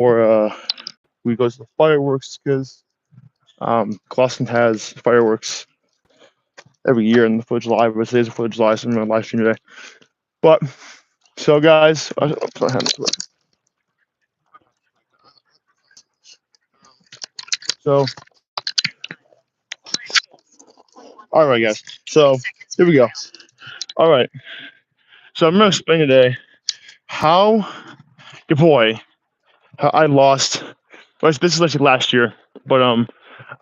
or we go to the fireworks because Clawson has fireworks every year in the 4th of July, but today's the 4th of July, so I'm going to live stream today. But so, guys, so all right, guys. So here we go. All right. So I'm going to explain today how your boy, how I lost. Well, this is actually last year, but I'm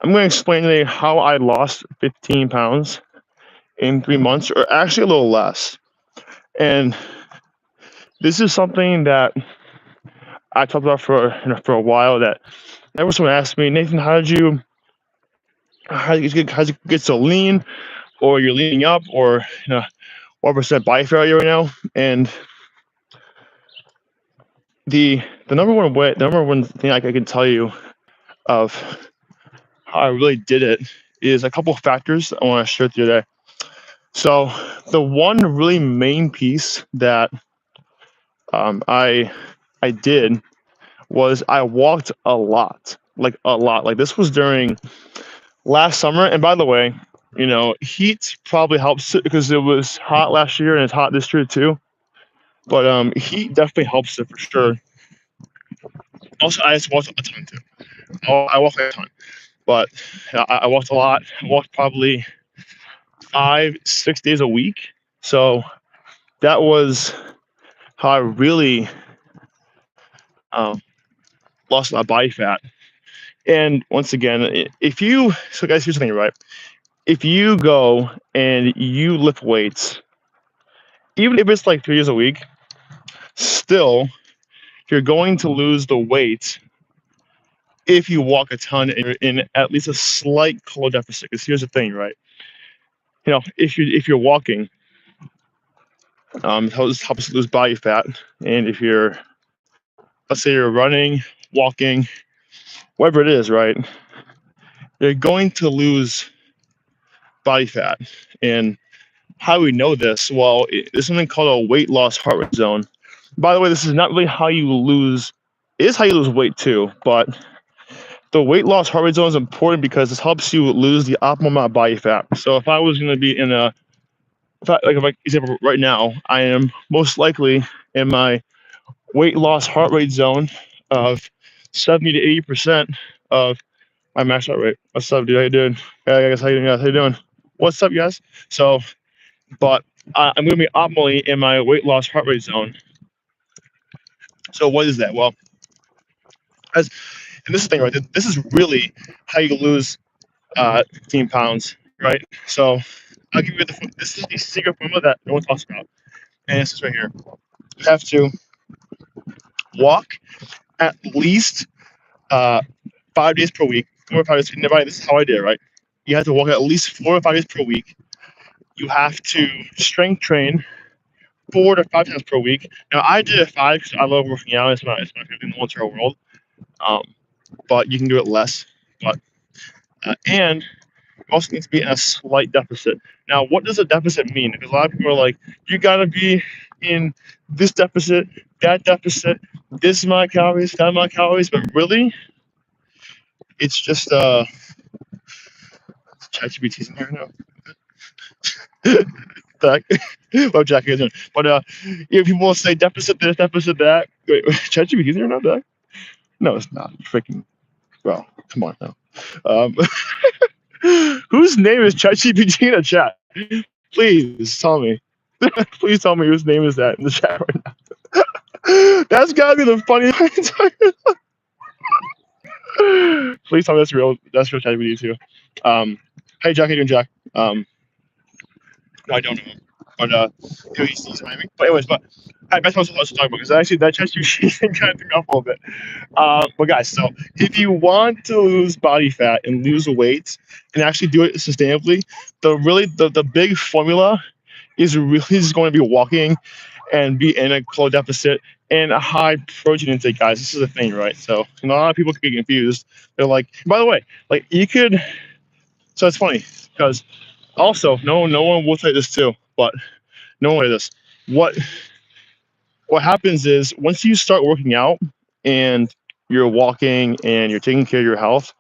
going to explain today how I lost 15 pounds in 3 months, or actually a little less. And this is something that I talked about for a while. That every someone asked me, Nathan, how did you get so lean, or you're leaning up, or what percent body fat are you right now? And the number one thing I can tell you of how I really did it is a couple of factors I want to share with you today. So the one really main piece that I did was I walked a lot, like a lot. Like this was during last summer, and by the way, heat probably helps it because it was hot last year and it's hot this year too. But heat definitely helps it for sure. Also, I just walked a ton too. I walked a ton, but I walked a lot. I walked probably 5-6 days a week. So that was how I really lost my body fat. And once again, so guys, here's the thing, right? If you go and you lift weights, even if it's like 3 days a week, still you're going to lose the weight if you walk a ton and you're in at least a slight caloric deficit. Because here's the thing, right? If you're walking, it helps lose body fat. And if let's say you're running, walking, whatever it is, right? You're going to lose body fat. And how we know this? Well, there's something called a weight loss heart rate zone. By the way, this is not really how you lose. It is how you lose weight too, but the weight loss heart rate zone is important because this helps you lose the optimal amount of body fat. So if I was going to be in example right now, I am most likely in my weight loss heart rate zone of 70 to 80% of my max heart rate. What's up, dude? How you doing? Hey, guys, how you doing, guys? How you doing? What's up, guys? So, but I'm going to be optimally in my weight loss heart rate zone. So what is that? Well, and this is the thing, right? This is really how you lose 15 pounds, right? So I'll give you this is the secret formula that no one talks about, and this is right here. You have to walk at least 5 days per week. 4 or 5 days. This is how I did it, right? You have to walk at least 4 or 5 days per week. You have to strength train 4 to 5 times per week. Now I did it 5 because I love working out. It's my favorite thing in the whole entire world. But you can do it less. But and you also need to be in a slight deficit. Now, what does a deficit mean? Because a lot of people are like, you gotta be in this deficit, that deficit, this amount of calories, that amount of calories. But really, it's just ChatGPT's in here now. Well, Jack is in. But people will say deficit this, deficit that. Wait, ChatGPT's in here now, Jack? No, it's not. Freaking. Well, come on now. Whose name is ChatGPT in the chat? Please tell me. Please tell me whose name is that in the chat right now. That's gotta be the funniest. Please tell me that's real. That's real ChatGPT too. Hey Jack, how you doing, Jack? No, I don't know him, but he's Miami. But anyways, that's what I was talking about because actually that ChatGPT thing kind of threw me off a little bit. But guys, so if you want to lose body fat and lose weight and actually do it sustainably, the big formula is really just going to be walking and be in a caloric deficit and a high protein intake, guys. This is the thing, right? So a lot of people can get confused. They're like, by the way, like you could. So it's funny because also no one will say this too, but no one will say this. What happens is once you start working out and you're walking and you're taking care of your health,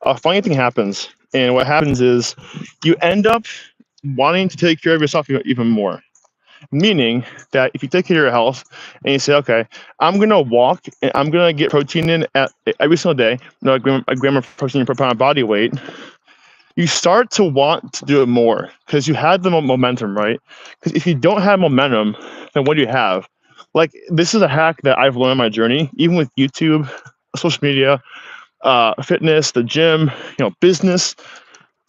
a funny thing happens. And what happens is you end up wanting to take care of yourself even more. Meaning that if you take care of your health and you say, okay, I'm gonna walk and I'm gonna get protein in at every single day, a gram of protein per pound of body weight, you start to want to do it more because you had the momentum, right? Because if you don't have momentum, then what do you have? Like, this is a hack that I've learned on my journey, even with YouTube, social media, fitness, the gym, business.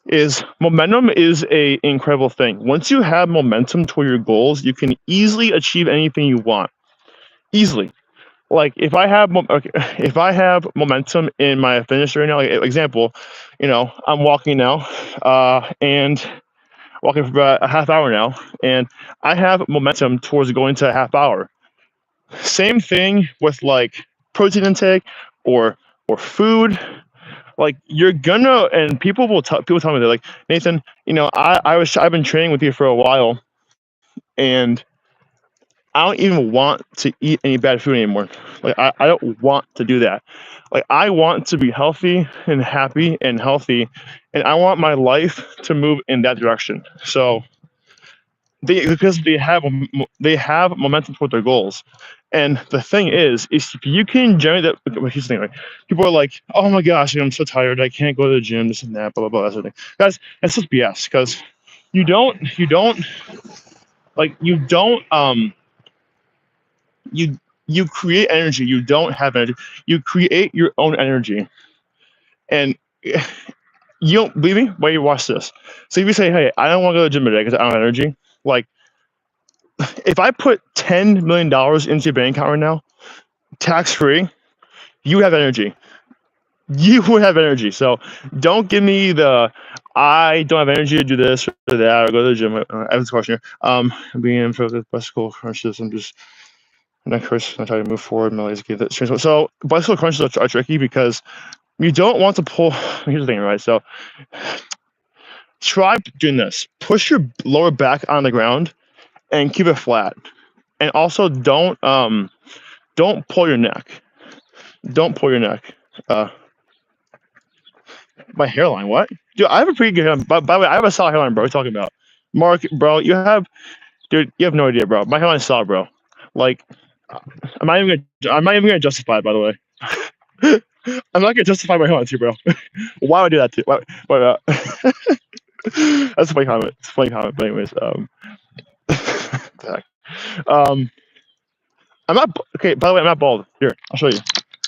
Is momentum is a incredible thing. Once you have momentum toward your goals, you can easily achieve anything you want. Easily. Like if I have momentum in my fitness right now, like example, I'm walking now, and walking for about a half hour now, and I have momentum towards going to a half hour. Same thing with like protein intake or food. Like you're gonna, and people tell me, they're like, Nathan, I've been training with you for a while, and I don't even want to eat any bad food anymore. Like I don't want to do that. Like I want to be healthy and happy and healthy, and I want my life to move in that direction. So because they have momentum toward their goals. And the thing is if you can generate that, here's the thing, right? People are like, oh my gosh, I'm so tired, I can't go to the gym, this and that, blah blah blah, that sort of thing. Guys, that's just BS, because you don't you create energy, you don't have energy, you create your own energy. And you don't believe me? Why you watch this? So if you say, hey, I don't want to go to the gym today because I don't have energy, like if I put $10 million into your bank account right now, tax free, you have energy. You would have energy. So don't give me the I don't have energy to do this or that or go to the gym. I have this question here. Being for the bicycle crunches, I'm not trying to move forward. My legs give that change. So bicycle crunches are tricky because you don't want to pull. Here's the thing, right? So try doing this. Push your lower back on the ground and keep it flat. And also don't pull your neck. Don't pull your neck. My hairline, what? Dude, I have a pretty good hairline. By the way, I have a solid hairline, bro. What are you talking about? Mark, bro, you have no idea, bro. My hairline's solid, bro. Like, I'm not even gonna justify it, by the way. I'm not gonna justify my hairline to you, bro. Why would I do that to you? Why that's a funny comment. It's a funny comment, but anyways, um, I'm not okay. By the way, I'm not bald. Here, I'll show you.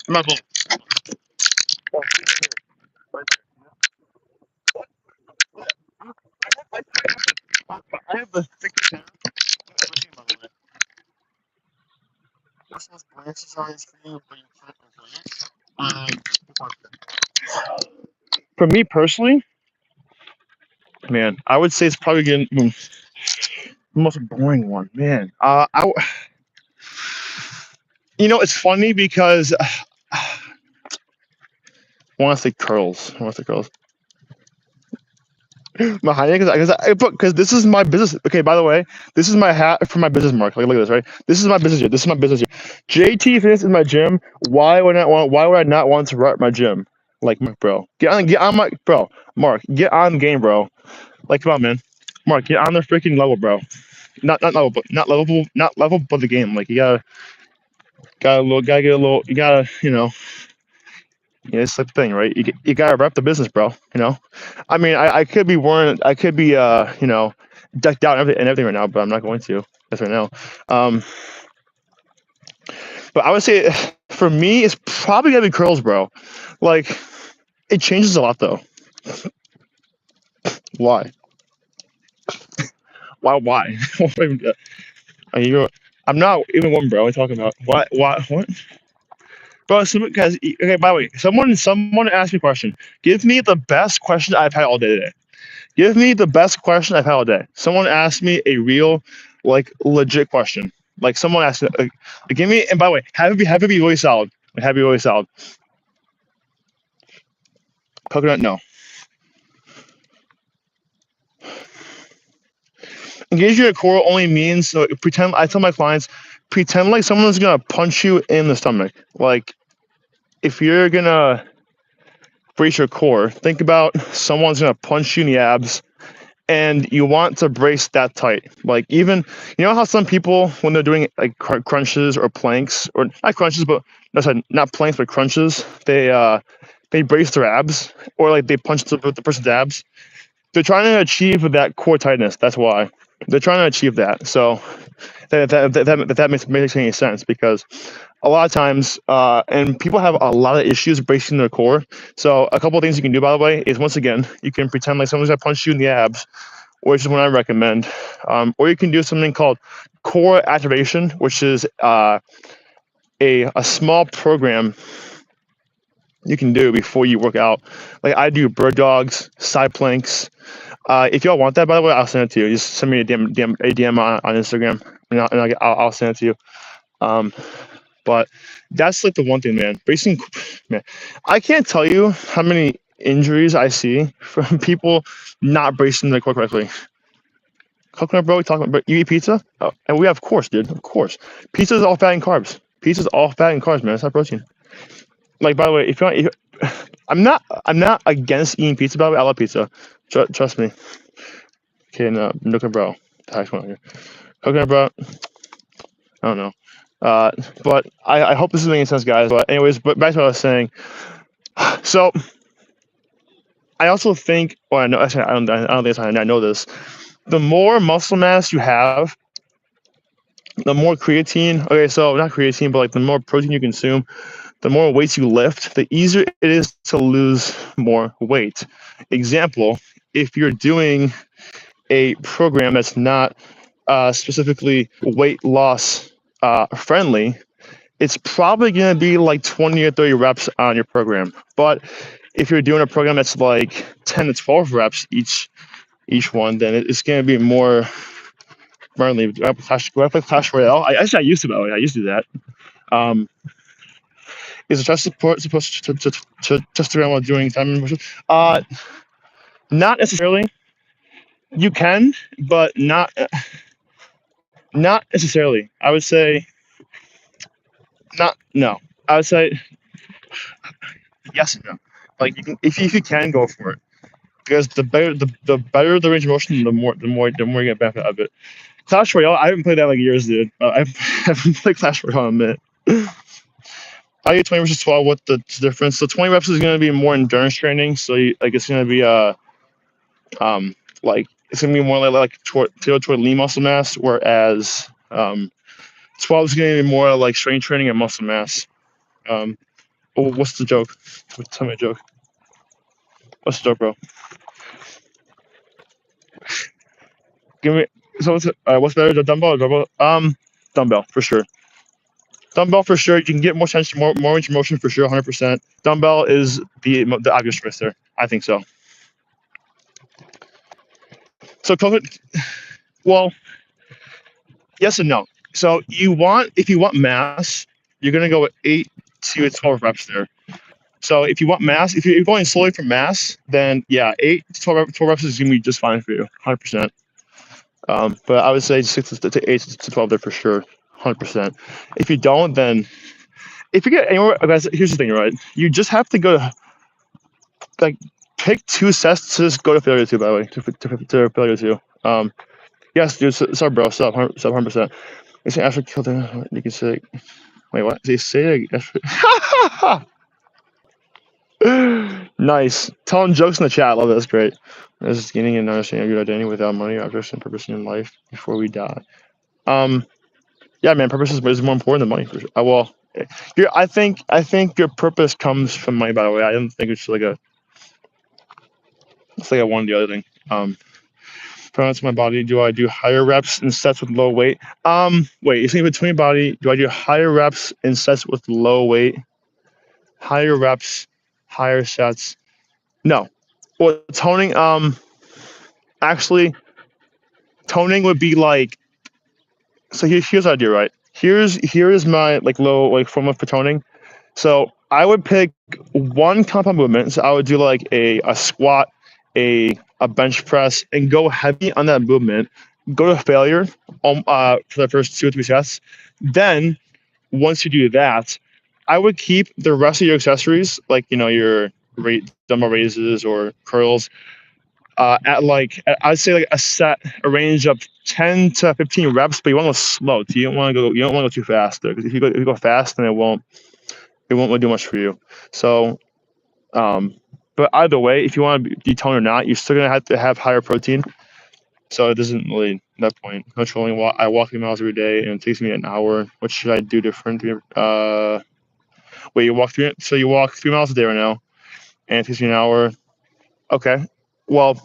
I'm not bald. I have the thickest hair I've ever seen, by the way. This has branches on his screen, but you can't enjoy it. For me personally, man, I would say it's probably getting the most boring one, man. It's funny because I want to say curls. I want to say curls. Behind it, because this is my business. Okay, by the way, this is my hat for my business, Mark. Like, look at this, right? This is my business year. This is my business year. JT Fitness is my gym. Why would I not want to rep my gym? Like, bro, get on my bro, Mark, get on the game, bro. Like, come on, man, Mark, get on the freaking level, bro. Not level, but the game. Like, you gotta get a little, it's the thing, right? You gotta rep the business, bro. I mean, I could be decked out and everything right now, but I'm not going to. That's right now. But I would say for me, it's probably gonna be curls, bro. Like, it changes a lot, though. Why? Why? I'm not even one, bro. What are you talking about? What? Bro, guys, okay, by the way, someone asked me a question. Give me the best question I've had all day today. Give me the best question I've had all day. Someone asked me a real, like, legit question. Like, someone asked me, give me, and by the way, have it be really solid. Have it be really solid. Coconut, no. Engaging a core only means, so I tell my clients, pretend like someone's gonna punch you in the stomach. Like, if you're gonna brace your core, think about someone's gonna punch you in the abs, and you want to brace that tight. Like even you know how some people when they're doing like crunches or planks or not crunches, but no, sorry, not planks but crunches, they brace their abs or like they punch the person's abs. They're trying to achieve that core tightness. That's why they're trying to achieve that. So that makes any sense because a lot of times, and people have a lot of issues bracing their core. So a couple of things you can do, by the way, is once again you can pretend like someone's gonna punch you in the abs, which is what I recommend. Or you can do something called core activation, which is a small program you can do before you work out. Like I do bird dogs, side planks. If y'all want that, by the way, I'll send it to you. Just send me a DM on Instagram, and I'll send it to you. Um, but that's like the one thing, man. Bracing, man. I can't tell you how many injuries I see from people not bracing their core correctly. Coconut bro, we talking about you eat pizza? Oh, and we have, of course, dude, of course. Pizza is all fat and carbs. Pizza is all fat and carbs, man. It's not protein. Like by the way, I'm not against eating pizza. By the way, I love pizza. Trust me. Okay, no, Coconut bro. The heck's going on here? Coconut bro. I don't know. But I hope this is making sense, guys. But anyways, but back to what I was saying. So I also think, well, I know, actually, I don't think it's, I know this. The more muscle mass you have, the more creatine. Okay, so not creatine, but like the more protein you consume, the more weights you lift, the easier it is to lose more weight. Example: if you're doing a program that's not specifically weight loss friendly, it's probably going to be like 20 or 30 reps on your program. But if you're doing a program that's like 10 to 12 reps each one, then it's going to be more friendly. Do I play Clash Royale? I used to, by the way. I used to do that. Is the chest support supposed to test around while doing time motion? Not necessarily. You can, but not necessarily. I would say not. No, I would say yes and no. Like you can, if you can go for it, because the better the range of motion, the more you get benefit of it. Clash Royale, I haven't played that in like years, dude. I haven't played Clash Royale in a minute. I get 20 versus 12. What the difference? So 20 reps is going to be more endurance training. So like it's going to be like it's going to be more like toward lean muscle mass, whereas 12 is going to be more like strength training and muscle mass. What's the joke? Tell me a joke. What's the joke, bro? Give me. So what's better, the dumbbell or dumbbell? Dumbbell for sure. Dumbbell for sure. You can get more tension, more range of motion for sure, 100%. Dumbbell is the obvious choice there. I think so. So well, yes and no. So if you want mass, you're gonna go with 8 to 12 reps there. So if you want mass, if you're going slowly for mass, then yeah, 8 to 12 reps is gonna be just fine for you, 100%. But I would say 6 to 8 to 12 there for sure, 100%. If you don't, then if you get anywhere, guys, here's the thing, right? You just have to go to like pick 2 sets to just go to failure 2. By the way, to failure 2. Yes, dude. Sorry, bro. Stop, 100%. You say after kill them, you can say, wait, what? They say nice. Telling jokes in the chat. Love it. That's great. This is gaining and understanding your identity without money, objects, and purpose in life before we die. Yeah, man. Purpose is more important than money. For sure. Well, I think your purpose comes from money. By the way, I don't think it's like a one or the other thing. Balance my body. Do I do higher reps in sets with low weight? Wait, you're saying between body, do I do higher reps in sets with low weight? Higher reps, higher sets. No. Well, toning, actually, toning would be like, so here's what I do, right? Here is my like low like form of for toning. So I would pick one compound movement. So I would do like a squat, a bench press, and go heavy on that movement. Go to failure for the first 2 or 3 sets. Then once you do that, I would keep the rest of your accessories, like your dumbbell raises or curls, at like I'd say like a range of 10 to 15 reps, but you want to go slow. You don't want to go too fast there, because if you go fast, then it won't really do much for you. So, but either way, if you want to be toned or not, you're still gonna have to have higher protein. So it doesn't really that point. Controlling I walk 3 miles every day, and it takes me an hour. What should I do different? Wait, you walk 3 miles a day right now, and it takes me an hour. Okay. Well,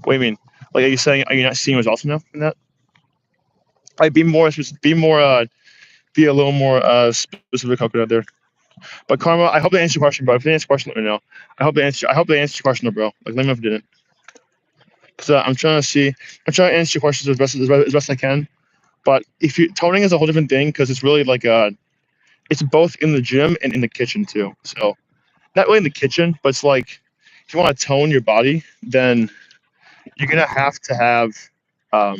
what do you mean? Like, are you not seeing results enough in that? Like, be a little more specific out there. But Karma, I hope they answered your question, bro. If they answered your question, let me know. I hope they answered your question, bro. Like, let me know if they didn't. Because I'm trying to answer your questions as best I can. But toning is a whole different thing, because it's really like it's both in the gym and in the kitchen too. So not really in the kitchen, but it's like if you want to tone your body, then you're gonna have to have a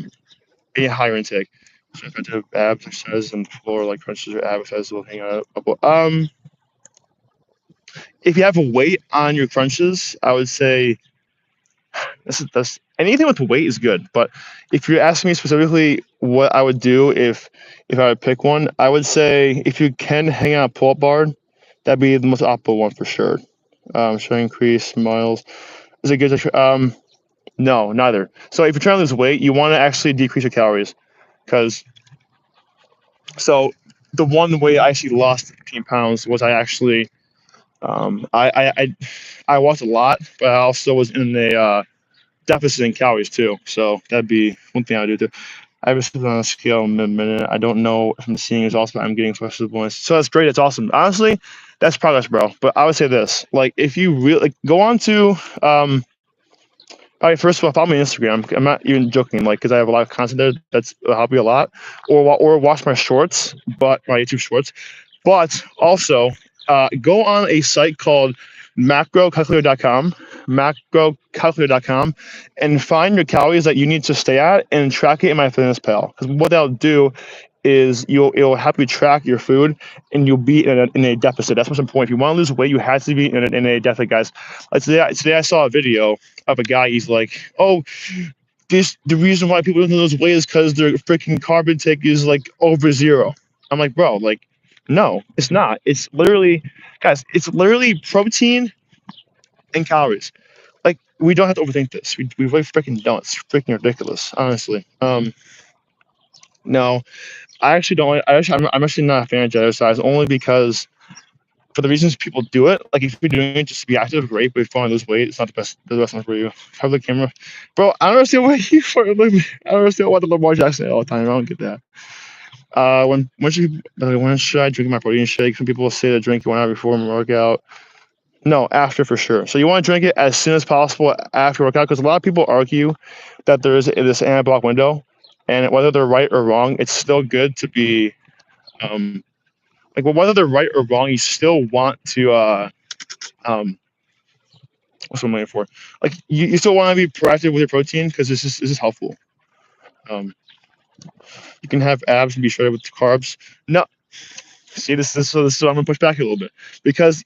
higher intake. So if I do abs exercises on the floor, like crunches or ab exercises, will hang out. If you have a weight on your crunches, I would say that's anything with weight is good. But if you're asking me specifically what I would do if I would pick one, I would say if you can hang out a pull-up bar, that'd be the most optimal one for sure. Should I increase miles? Is it good to no, neither. So if you're trying to lose weight, you want to actually decrease your calories, because the one way I actually lost 15 pounds was I actually I walked a lot, but I also was in a deficit in calories too. So that'd be one thing I would do too. I have a on a scale in a minute. I don't know if I'm seeing results, but I'm getting flexible. So that's great. That's awesome. Honestly, that's progress, bro. But I would say this: like, if you really go on to all right, first of all, follow me on Instagram. I'm not even joking, like, because I have a lot of content there that's help you a lot. Or watch my shorts, but my YouTube shorts. But also, go on a site called macrocalculator.com, and find your calories that you need to stay at, and track it in MyFitnessPal. Because what that'll do is it'll help you track your food, and you'll be in a deficit. That's what's important. If you want to lose weight, you have to be in a deficit, guys. Like today I saw a video of a guy. He's like, "Oh, the reason why people don't lose weight is because their freaking carb intake is like over zero." I'm like, bro, like, no, it's not. It's literally, guys, it's literally protein and calories. Like, we don't have to overthink this. We really freaking don't. It's freaking ridiculous, honestly. No, I actually don't. I'm actually not a fan of jet exercise, only because for the reasons people do it. Like, if you're doing it just to be active, great. But if you want to lose weight, it's not the best one for you. Have the camera, bro. I don't understand why I don't understand why the Lamar Jackson all the time. I don't get that. When should I drink my protein shake? Some people say to drink it 1 hour before my workout. No, after for sure. So you want to drink it as soon as possible after workout, because a lot of people argue that there is this anabolic window, and whether they're right or wrong, it's still good to be well, whether they're right or wrong, you still want to what's what I'm looking for? Like, you still want to be proactive with your protein, because this is helpful. You can have abs and be shredded with carbs. No, see, this is what I'm gonna push back a little bit, because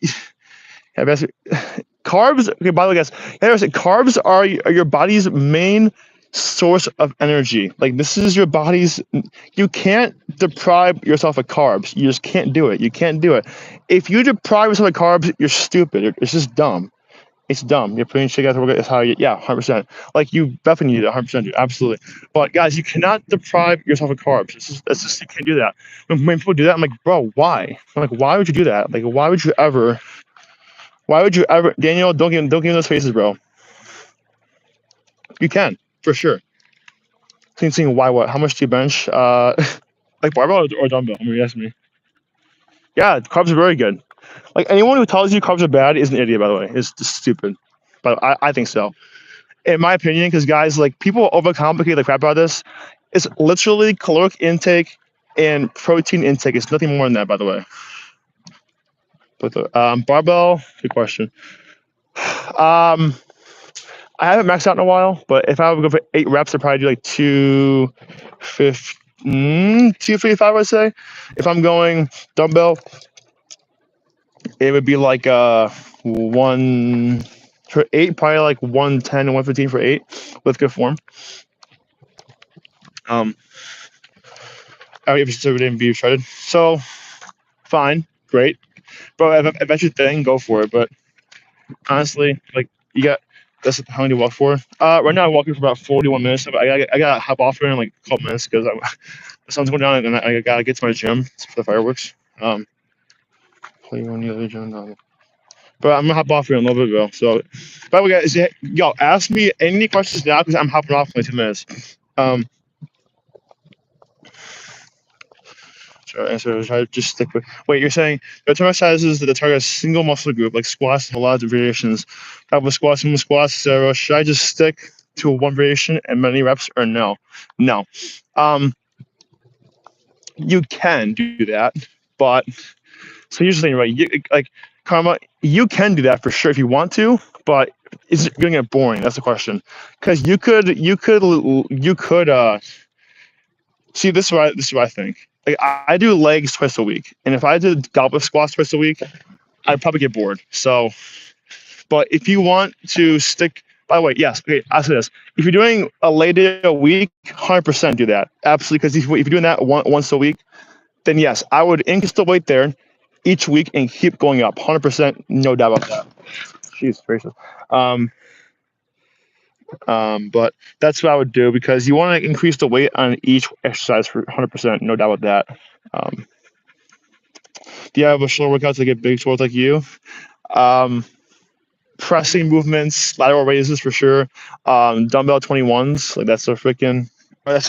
carbs. Okay, by the way, guys, carbs are your body's main source of energy. Like, this is your body's. You can't deprive yourself of carbs. You just can't do it. You can't do it. If you deprive yourself of carbs, you're stupid. It's just dumb. It's dumb. You're putting shit out to work. That's how you. Yeah, 100%. Like, you definitely need it. 100%. Absolutely. But guys, you cannot deprive yourself of carbs. That's just you can't do that. When people do that, I'm like, bro, why? I'm like, why would you do that? Like, why would you ever? Daniel? Don't give those faces, bro. You can, for sure. Seeing why what? How much do you bench? Like barbell or dumbbell? I mean, you ask me. Yeah, carbs are very good. Like, anyone who tells you carbs are bad is an idiot, by the way. It's just stupid. But I think so. In my opinion, because guys, like, people overcomplicate the crap out of this. It's literally caloric intake and protein intake. It's nothing more than that, by the way. But barbell, good question. I haven't maxed out in a while, but if I would go for 8 reps, I'd probably do like 255, I'd say. If I'm going dumbbell, it would be like one for 8, probably like 110 and 115 for 8 with good form. If you serve it in beef shredded, so fine, great, bro. If that's your thing, go for it. But honestly, like you got that's how many to walk for. Right now I'm walking for about 41 minutes. I gotta hop off here in like a couple minutes because the sun's going down and I gotta get to my gym for the fireworks. Play on the other gym. But I'm gonna hop off here in a little bit, bro. So, by the way, guys, yo, ask me any questions now because I'm hopping off in like 2 minutes. So answer. Try to just stick with. Wait, you're saying the target sizes that the target single muscle group, like squats, and a lot of variations. Type of squats, single squats, etc. Should I just stick to one variation and many reps, or no? No. You can do that, but so here's the thing, right? Like Karma, you can do that for sure if you want to, but is it going to get boring? That's the question. Because you could see this is what I think. Like I do legs twice a week, and if I did goblet squats twice a week, I'd probably get bored. So, but if you want to stick, by the way, yes, okay, I'll say this: if you're doing a leg day a week, 100% do that, absolutely. Because if you're doing that once a week, then yes, I would increase the weight there each week and keep going up, 100%, no doubt about that. Jesus gracious. But that's what I would do because you want to increase the weight on each exercise for 100%, no doubt about that. Do you have a shoulder workout to get big shoulders like you? Um, Pressing movements, lateral raises for sure. Dumbbell 21s, like that's a freaking. Well, it's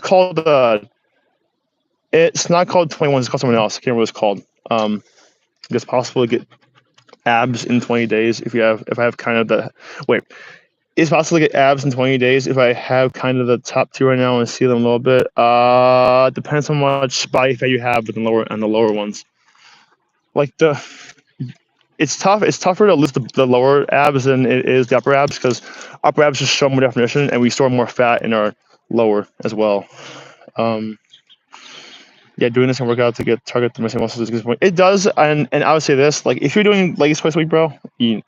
called it's not called 21s. It's called something else. I can't remember what it's called. It's possible to get abs in 20 days if I have kind of the wait. It's possible to get abs in 20 days if I have kind of the top two right now and see them a little bit. Depends on how much body fat you have with the lower ones. Like it's tough. It's tougher to lose the lower abs than it is the upper abs because upper abs just show more definition and we store more fat in our lower as well. Yeah, doing this and workout to get target the missing muscles is a good point. It does, and I would say this: like if you're doing legs twice a week, bro, yeah.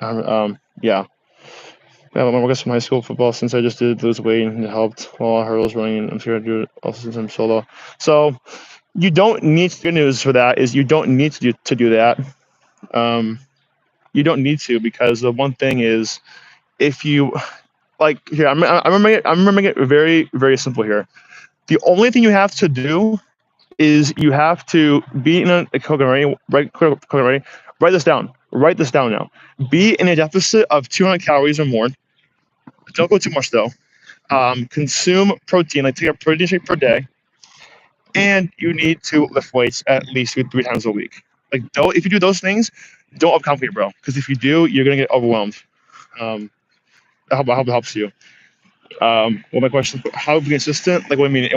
Yeah, my workouts from high school football since I just did lose weight and it helped while hurdles running. I'm sure I do it also since I'm solo. So you don't need good news for that is you don't need to do that. You don't need to because the one thing is if you like here I'm remembering it very very simple here. The only thing you have to do is you have to be in a coconut ready. Write this down. Write this down now. Be in a deficit of 200 calories or more. Don't go too much though. Consume protein, like take a protein shake per day, and you need to lift weights at least 3 times a week. Like, if you do those things, don't overcomplicate, bro. Because if you do, you're gonna get overwhelmed. I hope it helps you. Well, my question: how to be consistent? Like, what I mean,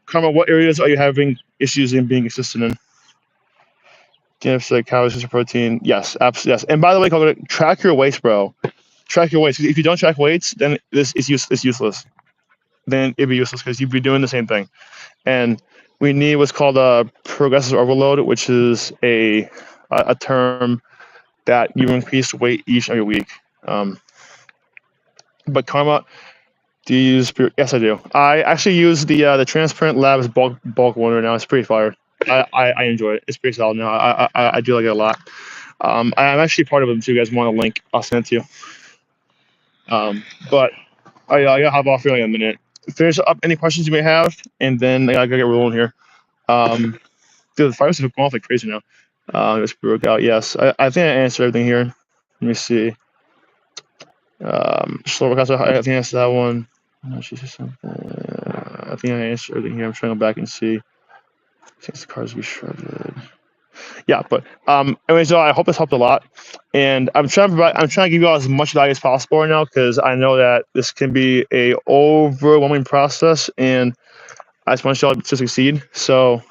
Karma, what areas are you having issues in being consistent in? If like calories or protein, yes, absolutely, yes. And by the way, track your weights, bro. Track your weights. If you don't track weights, then this is useless. Then it'd be useless because you'd be doing the same thing. And we need what's called a progressive overload, which is a term that you increase weight each and every week. But Karma, do you use? Yes, I do. I actually use the Transparent Labs bulk water now. It's pretty fire. I enjoy it. It's pretty solid now. I do like it a lot. I'm actually part of them too. You guys want a link? I'll send it to you. But I gotta hop off really in a minute. Finish up any questions you may have, and then I gotta get rolling here. Dude, the fires have gone off like crazy now. Let's broke out. Yes, I think I answered everything here. Let me see. Slow workouts. I think I answered that one. I think I answered everything here. I'm trying to go back and see. Since the cars be shredded. Yeah, but anyways, I hope this helped a lot, and I'm trying to give you all as much value as possible right now because I know that this can be a overwhelming process, and I just want y'all to succeed. So,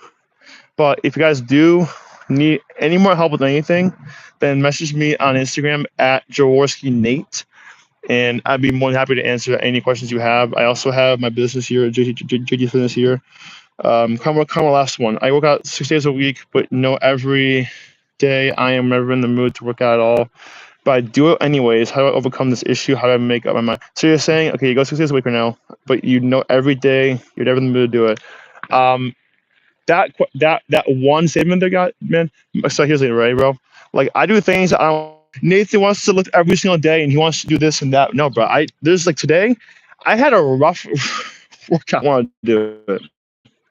but if you guys do need any more help with anything, then message me on Instagram at JaworskiNate, and I'd be more than happy to answer any questions you have. I also have my business here, JT Fitness here. Come on, last one. I work out 6 days a week, but every day I am never in the mood to work out at all. But I do it anyways. How do I overcome this issue? How do I make up my mind? So you're saying, okay, you go 6 days a week right now, but every day you're never in the mood to do it. Um, that one statement they got, man. So here's the right, bro. Like I do things I don't. Nathan wants to lift every single day, and he wants to do this and that. No, bro. There's like today, I had a rough workout. I want to do it,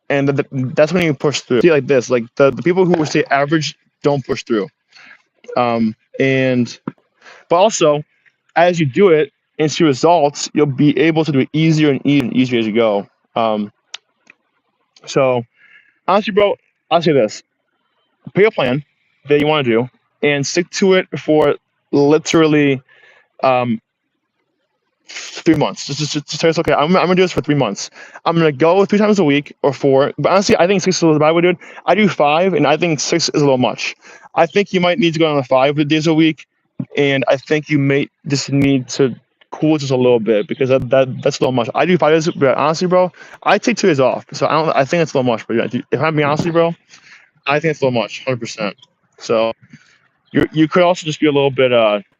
and that's when you push through. See, like this, like the people who say average don't push through. And but also as you do it and see results, you'll be able to do it easier and easier as you go. So honestly, bro, I'll say this: pick a plan that you want to do and stick to it for literally um, 3 months. Just say it's okay. I'm gonna do this for 3 months. I'm gonna go 3 times a week or four. But honestly, I think six is a little bit. I would do it. I do five, and I think six is a little much. I think you might need to go on the 5 days a week, and I think you may just need to cool just a little bit because that's a little much. I do 5 days, but honestly, bro, I take 2 days off. So I don't. I think it's a little much. But yeah, if I'm being honest with you, bro, I think it's a little much, 100%. So you could also just be a little bit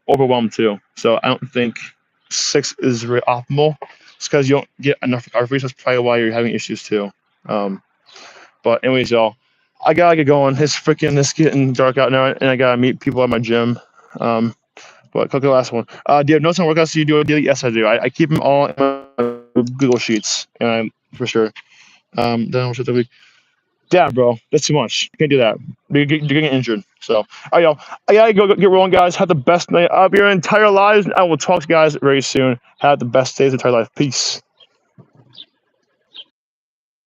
overwhelmed too. So I don't think six is really optimal. It's because you don't get enough recovery. So that's probably why you're having issues too. Um, but anyways, y'all, I gotta get going. It's getting dark out now, and I gotta meet people at my gym. Um, but click the last one. Do you have notes on workouts you do daily? Yes, I do. I keep them all in my Google Sheets, and for sure. Then what's the week? Yeah, bro, that's too much. You can't do that. You're getting injured. So, all right, y'all. I gotta go get rolling, guys. Have the best night of your entire lives. I will talk to you guys very soon. Have the best days of your entire life. Peace.